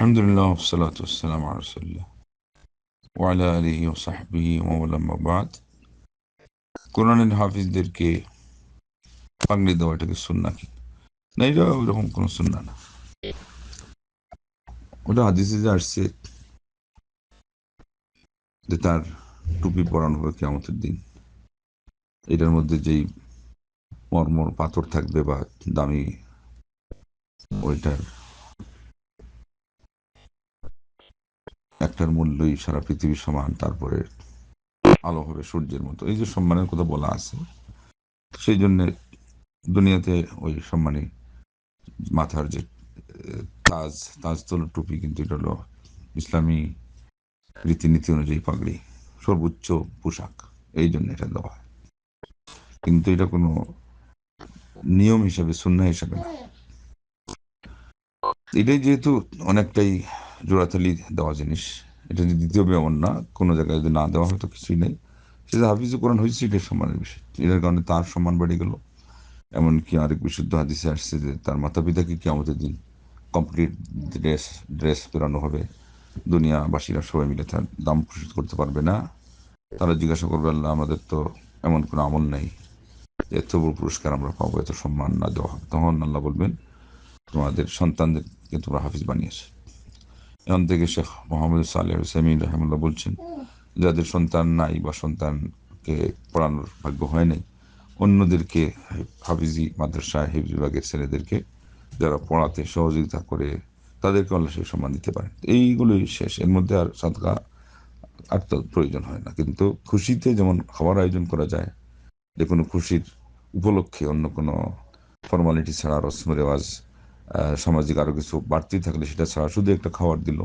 আলহামদুলিল্লাহ ওয়াসসালাতু ওয়াসসালামু আলা রাসূলিল্লাহ ওয়া আলা আলিহি ওয়া সাহবিহি ওয়া মান ওয়ালা, আম্মা বা'দ। কোরআনের হাফিজদেরকে পাগড়ি দেওয়া এটাকে সুন্নাহ কি না? এটা ওইরকম কোনো সুন্নাহ না। ওটা হাদিসে যে আসছে যে তার টুপি পরানো হবে কিয়ামতের দিন, এটার মধ্যে যেই মর্মর পাথর থাকবে বা দামি, ওইটার একটার মূল্যই সারা পৃথিবীর সমান। তারপরে আলো হবে সূর্যের মতো। এই যে সম্মানের কথা বলা আছে, সেই জন্য দুনিয়াতে ওই সম্মানী মাথার যে তাজ তাজতল টুপি, কিন্তু এটা হলো ইসলামী রীতিনীতি অনুযায়ী পাগড়ি, সর্বোচ্চ পোশাক, এই জন্য এটা দেওয়া হয়। কিন্তু এটা কোনো নিয়ম হিসাবে, সুন্নাহ হিসাবে না। এটাই যেহেতু অনেকটাই জোড়াতালি দেওয়া জিনিস, এটা যদি দিতে হবে এমন না। কোনো জায়গায় যদি না দেওয়া হয় তো কিছুই নেই। সেটা হাফিজে কোরআন হয়েছে, এটাই সম্মানের বিষয়। এটার কারণে তার সম্মান বেড়ে গেল। এমনকি আরেক বিশুদ্ধ হাদিসে আসছে যে তার মাতা পিতাকে কিয়ামতের দিন কমপ্লিট ড্রেস পেরানো হবে। দুনিয়াবাসীরা সবাই মিলে তার দাম পরিশোধ করতে পারবে না। তারা জিজ্ঞাসা করবে, আল্লাহ, আমাদের তো এমন কোনো আমল নেই যে এত বড় পুরস্কার আমরা পাবো, এত সম্মান না দেওয়া হবে। তখন আল্লাহ বলবেন, তোমাদের সন্তানদেরকে তোমরা হাফিজ বানিয়েছে। এখান থেকে শেখ মোহাম্মদ সালেহ হুসাইমিন রহমুল্লাহ বলছেন, যাদের সন্তান নাই বা সন্তানকে পড়ানোর ভাগ্য হয় নাই, অন্যদেরকে হাফিজি মাদ্রাসায় হিফজ বিভাগের ছেলেদেরকে যারা পড়াতে সহযোগিতা করে, তাদেরকে আল্লাহ সেই সম্মান দিতে পারেন। এইগুলোই শেষ, এর মধ্যে আর সাদকা আর তো প্রয়োজন হয় না। কিন্তু খুশিতে যেমন খাবার আয়োজন করা যায়, যে কোনো খুশির উপলক্ষে অন্য কোনো ফর্মালিটি ছাড়া, রসম রেওয়াজ, সামাজিক আরও কিছু বাড়তি থাকলে সেটা ছাড়া শুধু একটা খাবার দিল,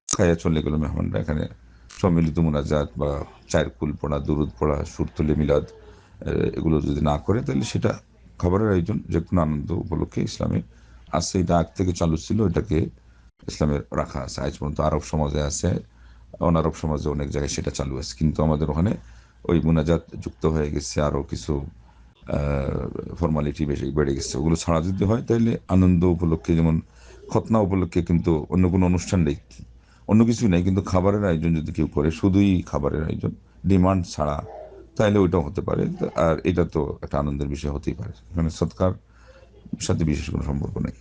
খাইয়া চলে গেল মেহমানরা, এখানে সম্মিলিত মুনাজাত বা চায়ের কুল পড়া, দুরুদ পড়া, সুরতলে মিলাদ, এগুলো যদি না করে, তাহলে সেটা খাবারের আয়োজন যে কোনো আনন্দ উপলক্ষে ইসলামে আছে। এটা আগ থেকে চালু ছিল, এটাকে ইসলামের রাখা আছে আজ পর্যন্ত। আরব সমাজে আছে, অনারব সমাজে অনেক জায়গায় সেটা চালু আছে। কিন্তু আমাদের ওখানে ওই মুনাজাত যুক্ত হয়ে গেছে, আরও কিছু ফর্মালিটি বেশি বেড়ে গেছে। ওগুলো ছাড়া যদি হয় তাহলে আনন্দ উপলক্ষে, যেমন খতনা উপলক্ষে, কিন্তু অন্য কোনো অনুষ্ঠান নেই, অন্য কিছুই নেই, কিন্তু খাবারের আয়োজন যদি কেউ করে, শুধুই খাবারের আয়োজন, ডিমান্ড ছাড়া, তাহলে ওইটাও হতে পারে। আর এটা তো একটা আনন্দের বিষয় হতেই পারে, এখানে সৎকার সাথে বিশেষ কোনো সম্পর্ক নেই।